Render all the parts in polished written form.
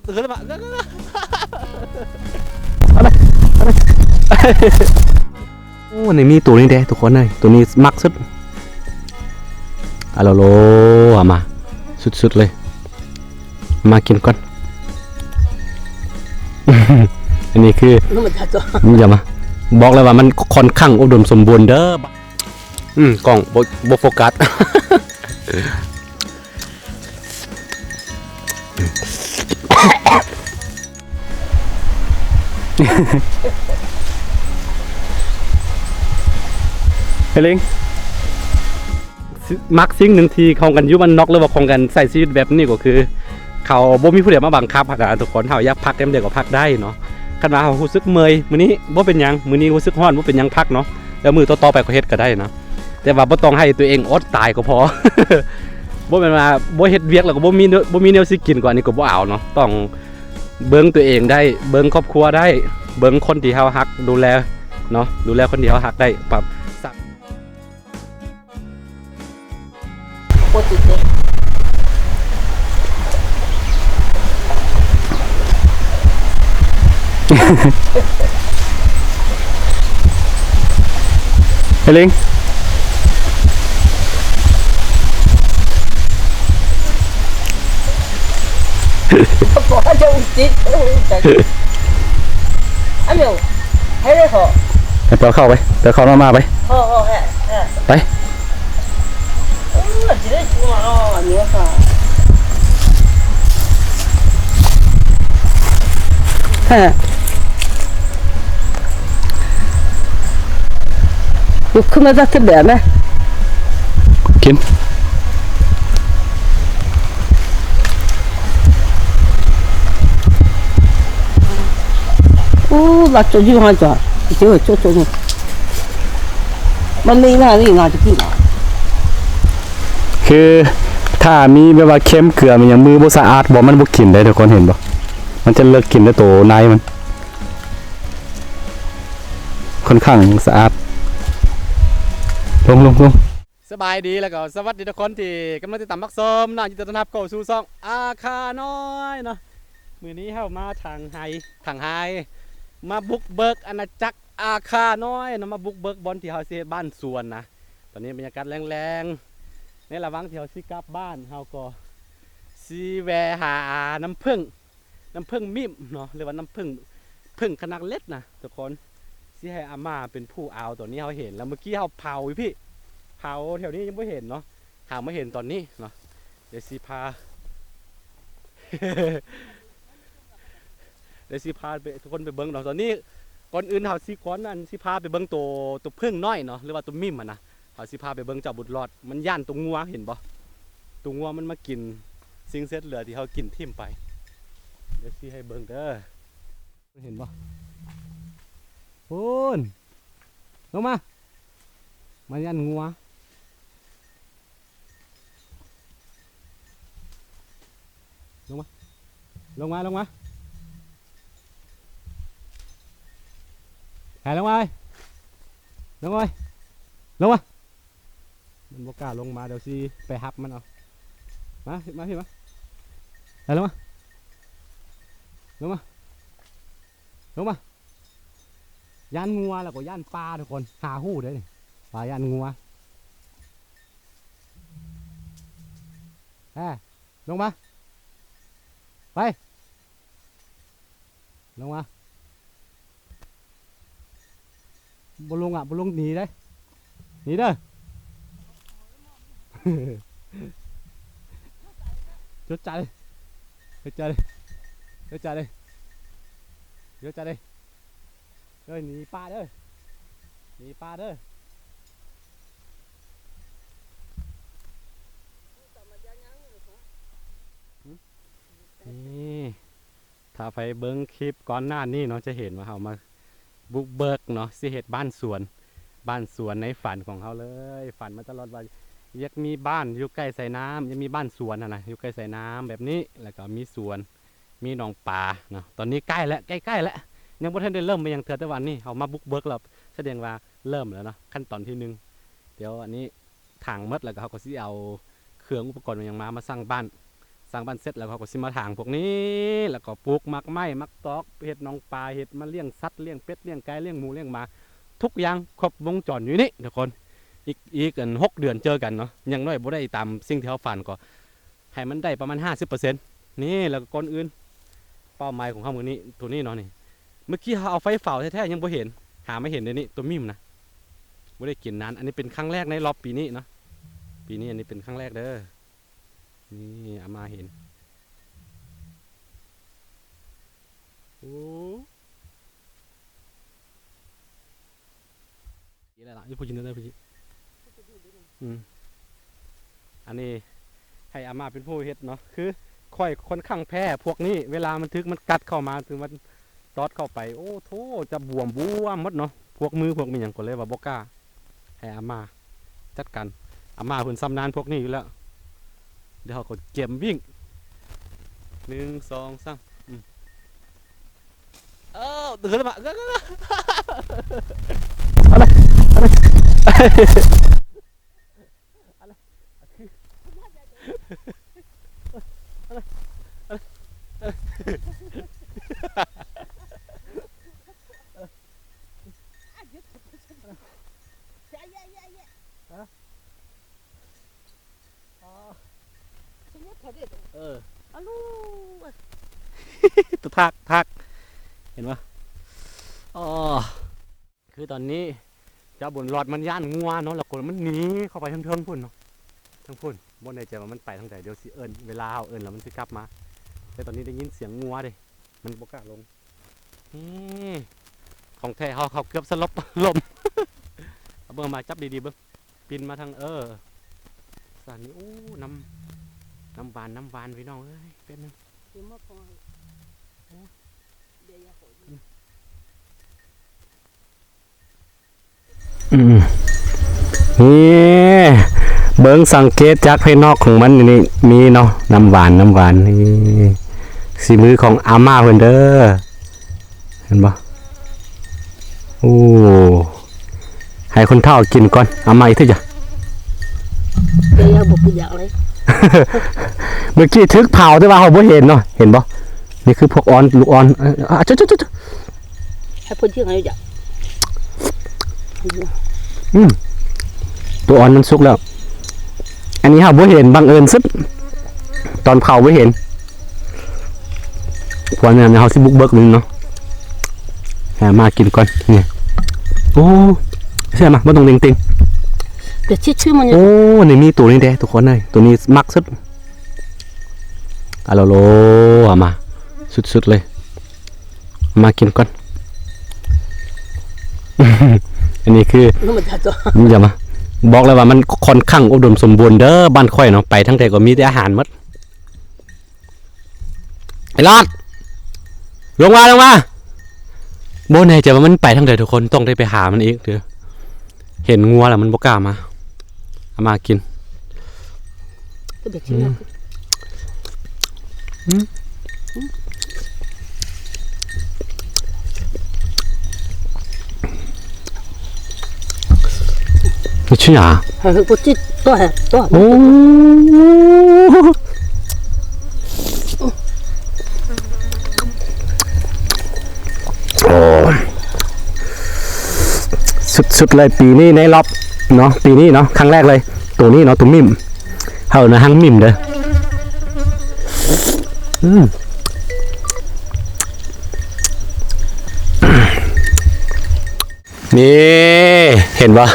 ตื่นแล้วมาโอ้ในมีตัวนี้เด้ทุกคนเลยตัวนี้มักสุดอะโลโลมาสุดๆเลยมากินก่อนอันนี้คืออย่ามาบอกเลยว่ามันค่อนข้างอุดมสมบูรณ์เด้อกล่องโบโฟกัสเฮลิงมักสิ่งหนึ่งที่ของกันยุมันน็อกหรือว่าของกันใส่ชีวิตแบบนี้ก็คือเขาบ่มีผู้ใดมาบังคับนะทุกคนเขาอยากพักเต็มเดียวก็พักได้เนาะคันว่าเขารู้สึกเมื่อยมื้อนี้บ่เป็นหยังมื้อนี้รู้สึกร้อนบ่เป็นหยังพักเนาะแล้วมื้อต่อๆไปก็เฮ็ดก็ได้นะแต่ว่าบ่ต้องให้ตัวเองอดตายก็พอ บ่แม่นว่าบ่เฮ็ดเวียกแล้วก็บ่มีแนวสิกินกว่านี้ก็บ่เอาเนาะต้องเบิ่งตัวเองได้เบิ่งครอบครัวได้เบิ่งคนที่เฮาฮักดูแลเนาะดูแลคนที่เฮาฮักได้ปรับโคตรเด็ดเฮลิงพอจะอุ้มจิตอันเดียวให้ได้พอไปเปิดเข้าไปเปิดเข้ามาไปพอไปจิได้ชัวร์อ๋อเนื้อค่ะลูกขึ้นมาจากที่แบบไหมกินโอ้เราจะยุ่งอะไรจ้ะเดี๋ยวจะนี่มันไม่น่านี่น่าจะกินคือถ้ามีแบบว่าเค็มเกลือมันยังมือบ่สะอาดบ่มันบ่กินได้ทุกคนเห็นบ่มันจะเลิกกินด้วยตัวนายมันค่อนข้างสะอาดลงสบายดีแล้วก็สวัสดีทุกคนที่กำลังติดตามมักส้มยินดีต้อนรับเข้าสู่ช่องอาคาน้อยเนาะมื้อนี้เฮามาทางไฮมาบุกเบิกอาณาจักรอาคาน้อยนะมาบุกเบิกบอนที่เฮาสิบ้านสวนนะตอนนี้บรรยากาศแรงๆในระหว่างที่เฮาสิกลับบ้านเฮาก็สิแวะหาน้ำผึ้งมิ่มเนาะหรือว่าน้ำผึ้งขนาดเล็กนะทุกคนสิให้อาม่าเป็นผู้เอาตัวนี้เฮาเห็นแล้วเมื่อกี้เฮาเผาพี่เผาแถวนี้ยังไม่เห็นเนาะหาไม่เห็นตอนนี้เนาะเดี๋ยวสิพา เดี๋ยวสิพาไปทุกคนไปเบิ้งเนาะตอนนี้ก่อนอื่นเฮาสิก่อนนั้นสิพาไปเบิ้งตัวผึ้งน้อยเนาะหรือว่าตัวมิ่มนะเฮาสิพาไปเบิ้งเจ้าบุญรอดมันย่านตัวงัวเห็นบ่ตัวงัวมันมากินสิ่งเศษเหลือที่เฮากินทิ่มไปเดี๋ยวสิให้เบิ้งเด้อเห็นบ่พูนลงมาย่านงัวลงมาหายลงมามันบกล้าลงมาเดี๋ยวสิไปหับมันเอามาพี่มาหายลงมาย่านงัวแล้วก็ย่านปลาทุกคนหาหู้เด้อปลาย่านงัวลงมาไปลงมาบลงหนีได้หนีเด้อ จดจ่ายเลยเดี๋ยวหนีปลาเด้อนี่ถ้าไปเบิ้งคลิปก่อนหน้านี้เนาะจะเห็นว่าเขามาบุกเบิกเนาะสิเหตุบ้านสวนในฝันของเขาเลยฝันมาตลอดว่าอยากมีบ้านอยู่ใกล้ใส่น้ำยังมีบ้านสวนนะอยู่ใกล้ใส่น้ำแบบนี้แล้วก็มีสวนมีหนองปลาเนาะตอนนี้ใกล้แล้วยังบ่ทันได้เริ่มไปยังเถื่อแต่วันนี้เขามาบุกเบิกแล้วแสดงว่าเริ่มแล้วเนาะขั้นตอนที่1เดี๋ยวอันนี้ถางมัดแล้วก็เขาก็สิเอาเครื่องอุปกรณ์อย่างมาสร้างบ้าน สร้างบ้านเสร็จแล้วเขาก็สิมาถางพวกนี้แล้วก็ปลูกมักไม้มักตอกเห็ดน้องปลาเห็ดมาเลี้ยงสัตว์เลี้ยงเป็ดเลี้ยงไก่เลี้ยงหมูเลี้ยงหมาทุกอย่างครบวงจรอยู่นี่ทุกคนอีกกัน6 เดือนเจอกันเนาะยังน้อยบ่ได้ตามสิ่งที่เขาฝันก็ให้มันได้ประมาณ 50%นี่แล้วก็ก่อนอื่นเป้าหมายของเขามือนี้ตัวนี้เนาะนี่เมื่อกี้เขาเอาไฟเฝ้าแท้ๆยังบ่เห็นหาไม่เห็นเลยนี่ตัวมิมนะบ่ได้กินนานอันนี้เป็นครั้งแรกในรอบปีนี้เนาะปีนี้อันนี้เป็นครั้งแรกเด้อนี่เอามาเห็นโอ้ยอะไรล่ะนี่พูดจริงได้พูดจริงอันนี้ให้อามาเป็นผู้เฮ็ดเนาะคือค่อยค่อนข้างแพ้พวกนี้เวลามันทึกมันกัดเข้ามาถึงมันตอดเข้าไปโอ้โธ่จะบวมหมดเนาะพวกมือพวกมีอย่างก็เลยว่าบ่กล้าให้อามาจัดการอามาเพิ่นซ้ำนานพวกนี้อยู่แล้วเดี๋ยวเขาก็เก็บวิ่ง1 2 3ตื่นแล้วมาตัวทักเห็นปะอ๋อคือตอนนี้เจ้าบนหลอดมันย่านงัวเนาะแล้วคนมันหนีเข้าไปทางเทิงพุ่นเนาะทางพุ่นบนในใจว่ามันไปทางไหนเดี๋ยวสิเอิญเวลาเอาเอิญแล้วมันสิกลับมาแต่ตอนนี้ได้ยินเสียงงัวดิมันบกล้าลงนี่ของแท้เขาเกือบสลบลมเอาเบิ่งมาจับดีๆเบิ่งปินมาทางสานนี้โอ้น้ำหวานพี่น้องเอ้ยเป็นนึงนี่เบิ้งสังเกตจากภายนอกของมันนี่มีเนาะน้ำหวานนี่สีมือของอาม่าเพิ่นเด้อเห็นปะโอ้ให้คนเฒ่ากินก่อนอาม่าอีกทีจ้ะเมื่อกี้ทึกเผาแต่ว่าเขาบ่เห็นเนาะเห็นปะนี่คือพวกลูกอ่อนจุ๊ให้พูดชื่ออะไรจ้ะตัวอ่อนมันสุกแล้วอันนี้เขาบ่เห็นบังเอิญซึบตอนเผาบ่เห็นพวกนี้เขาสิบุกเบิกนึงเนาะมากินก่อนนี่โอ้ใช่ไหมบ่ต้องติงเดี๋ยวชื่อมันโอ้นี่มีตัวนี้แดทุกคนเลยตัวนี้มักสุดอะโลโลมาสุดๆเลยมากินก่อนอันนี้คือมันจะมาบอกเลยว่ามันค่อนข้างอุดมสมบูรณ์เด้อบ้านค่อยเนาะไปทั้งแต่ก็มีแต่อาหารหมดไอ้รอดลงมาโบนใจว่ามันไปทั้งแต่ทุกคนต้องได้ไปหามันอีกเด้อเห็นงัวแล้วมันบ่กล้ามาเอามากินนี่ชื่ออะไรกูจิตตัวโอ้สุดเลยปีนี้ในรอบเนาะปีนี้เนาะครั้งแรกเลยตัวนี้เนาะตัวมิมเฮานะฮังมิมเด้อนี่เห็นปะ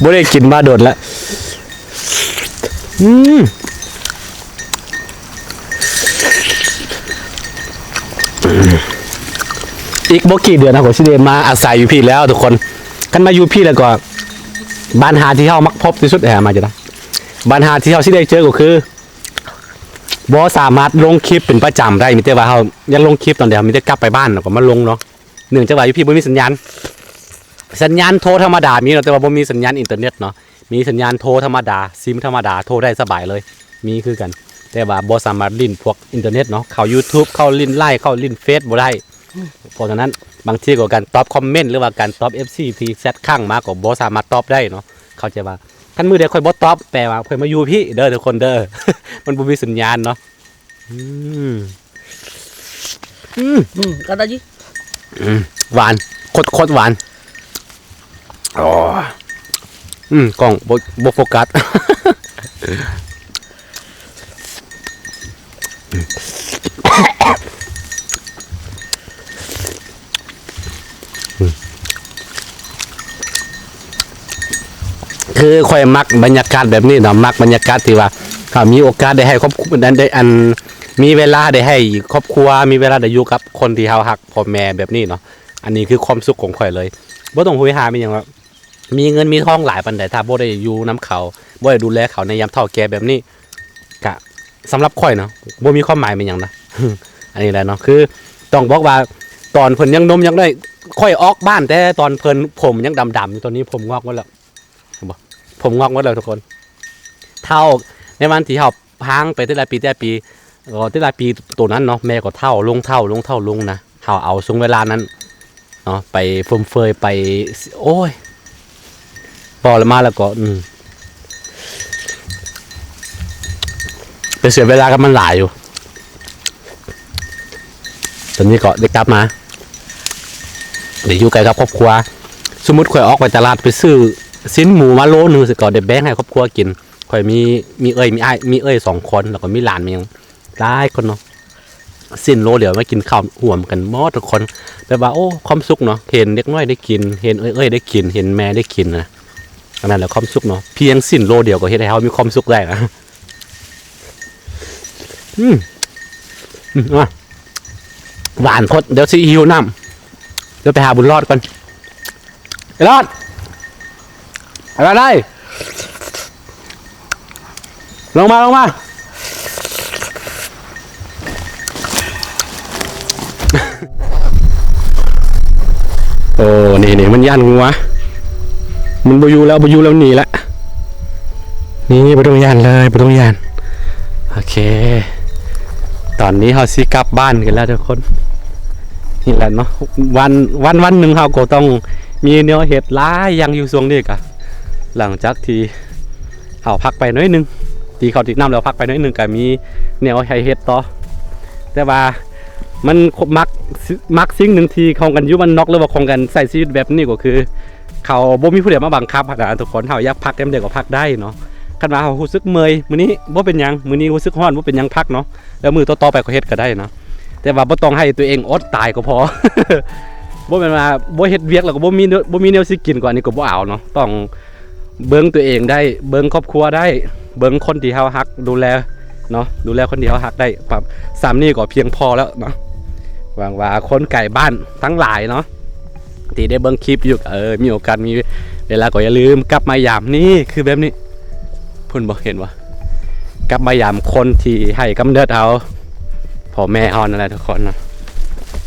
บ่ได้กินมาโดดแล้วอีกบ่กี่เดือนนะผมสิได้มาอาศัยอยู่พี่แล้วทุกคนกันมาอยู่พี่แล้วก็ปัญหาที่เฮามักพบที่สุดมาจะได้ปัญหาที่เฮาสิได้เจอก็คือบ่สามารถลงคลิปเป็นประจำได้มีแต่ว่าเฮายังลงคลิปตอนเดียวมีแต่กลับไปบ้านแล้วก็มาลงเนาะเนื่องจากว่าอยู่พี่บ่มีสัญญาณโทรธรรมดามีเนาะแต่ว่าบ่มีสัญญาณอินเทอร์เน็ตเนาะมีสัญญาณโทรธรรมดาซิมธรรมดาโทรได้สบายเลยมีคือกันแต่ว่าบ่สามารถลิ้นพวกอินเทอร์เน็ตเนาะเข้า YouTube เข้าลิ้นไลน์เข้าลิ้นเฟซบ่ได้เพราะฉะนั้นบางทีก็การตอบคอมเมนต์หรือว่าการตอบ FC ที่แซดข้างมาก็บ่สามารถตอบได้เนาะเข้าใจว่าข คันมือเดียวค่อยบ่ตอบแปลว่าค่อยมาอยู่พี่เด้อทุกคนเด้อ มันบ่มีสัญญาณเนาะKata ji. หวานโคตรหวานอ๋อกล้องบ่โฟกัส คือค่อยมักบรรยากาศแบบนี้เนาะมักบรรยากาศที่ว่าเขามีโอกาสได้ให้ครอบครัวได้อันมีเวลาได้ให้ครอบครัวมีเวลาได้อยู่กับคนที่เฮาฮักพ่อแม่แบบนี้เนาะอันนี้คือความสุขของข่อยเลยบ่ต้องโหยหามีหยังว่ามีเงินมีทองหลายปานใดถ้าบ่ได้อยู่นํเขาบ่ได้ดูแลเขาในยามเฒ่าแก่แบบนี้ก็สำหรับข่อยเนาะบ่มีความหมายเป็นหยังนะ อันนี้แหละเนาะคือต้องบอกว่าตอนเพิ่นยังนมยังได้ค่อยออกบ้านแต่ตอนเพิ่นผมยังดำๆอยู่ตอนนี้ผมงอกหมดแล้วผมงอกหมดแล้วทุกคนเท่าในวันที่เฮาพังไปแต่ละปีก็แต่ละปีตัวนั้นเนาะแม่ก็เท่าลงนะเฮาเอาช่วงเวลานั้นเนาะไปฟุ่มเฟือยไปโอ้ยพอแล้วมาแล้วก็ไปเสียเวลากับมันหลายอยู่ตอนนี้ก็ได้กลับมาเดี๋ยวอยู่ไกลกับครอบครัวสมมุติข่อยออกไปตลาดไปซื้อชิ้นหมูมาโลนึงสิก็ได้แบ่งให้ครอบครัวกินข่อยมีเอ้ยมีอ้ายมีเอ้ย2คนแล้วก็มีหลานมีหยังหลายคนเนาะสิ้นโลเดี๋ยวมากินข้าวห่วมกันหมดทุกคนแต่ว่าโอ้ความสุขเนาะเห็นเด็กน้อยได้กินเห็นเอ้ยได้กินเห็นแม่ได้กินนะอันนั้นแหละความสุขเนาะเพียงสิ้นโลเดียวก็เฮ็ดให้เฮามีความสุขได้นะหวานพดเดี๋ยวสิหิวน้ำเดี๋ยวไปหาบุญรอดก่อนไอ้รอดอะไรได้ลงมาโอ้นี่มันยันงัวมันบอยู่แล้วหนีละนี่บ่ต้องยันเลยบ่ต้องยันโอเคตอนนี้เราสิกลับบ้านกันแล้วทุกคนนี่แหละเนาะวันหนึ่งเราก็ต้องมีแนวเห็ดหลายอย่างอยู่ช่วงนี้กะหลังจากที่เขาพักไปน้อยนึงที่เขาติดน้ำแล้วพักไปน้อยนึงก็มีแนวให้เห็ดต่อแต่ว่ามันมักสิ่งหนึ่งที่ของกันอยู่มันนอกหรือว่าของกันใส่ชีวิตแบบนี้ก็คือเขาบ่มีผู้ใดมาบังคับนะทุกคนเขาอยากพักเต็มเดียวก็พักได้เนาะคันว่าเขารู้สึกเมื่อยมื้อนี้บ่เป็นหยังมื้อนี้รู้สึกร้อนบ่เป็นหยังพักเนาะแล้วมื้อต่อๆไปก็เฮ็ดก็ได้เนาะแต่ว่าบ่ต้องให้ตัวเองอดตายก็พอ บ่แม่นว่าบ่เฮ็ดเวียกแล้วก็บ่มีแนวสิกินกว่านี้ก็บ่เอาเนาะต้องเบิ่งตัวเองได้เบิ่งครอบครัวได้เบิ่งคนที่เฮาฮักดูแลเนาะดูแลคนที่เฮาฮักได้ครับ3นี้ก็เพียงพอแล้วเนาะหวังว่าคนไก่บ้านทั้งหลายเนาะที่ได้เบิ่งคลิปอยู่มีโอกาสมีเวลาก็อย่าลืมกลับมายามนี่คือแบบนี้เพิ่นบ่เห็นว่ากลับมายามคนที่ให้กำเนิดเฮาพ่อแม่เฮานั่นแหละทุกคนเนาะ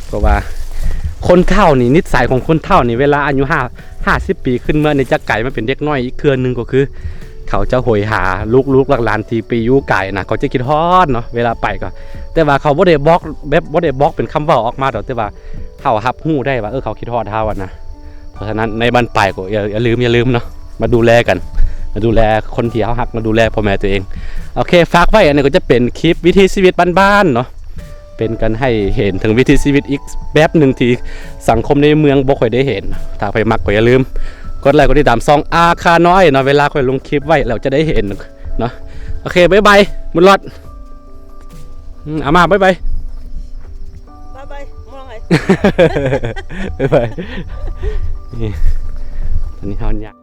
เพราะว่าคนเฒ่านี่นิสัยของคนเฒ่านี่เวลาอายุ50 ปีขึ้นเมื่อในจะไก่มาเป็นเด็กน้อยอีกเครือนึงก็คือเขาจะโหยหาลูกหลานที่ไปอยู่ไก่นะเขาจะคิดฮอดเนาะเวลาไปก็แต่ว่าเขาบ่ได้บอกแบบบ่ได้บอกเป็นคำเว้าออกมาดอกแต่ว่าเฮารับรู้ได้ว่าเขาคิดฮอดเฮาอ่ะนะเพราะฉะนั้นในบ้านไปก็อย่าลืมเนาะมาดูแลกันมาดูแลคนที่เฮาฮักมาดูแลพ่อแม่ตัวเองโอเคฝากไว้อันนี้ก็จะเป็นคลิปวิถีชีวิตบ้านๆเนาะเป็นกันให้เห็นถึงวิถีชีวิตอีกแบบหนึ่งที่สังคมในเมืองบ่ค่อยได้เห็นถ้าใครมักก็อย่าลืมกดไลค์กดติดตามช่องอาคาน้อยเนาะเวลาค่อยลงคลิปไว้เราจะได้เห็นเนาะโอเคบ๊ายบายบุญรอดเอามาบ๊ายบายมองไง บ๊ายบายนี่ตอนนี้เฮาเนี่ย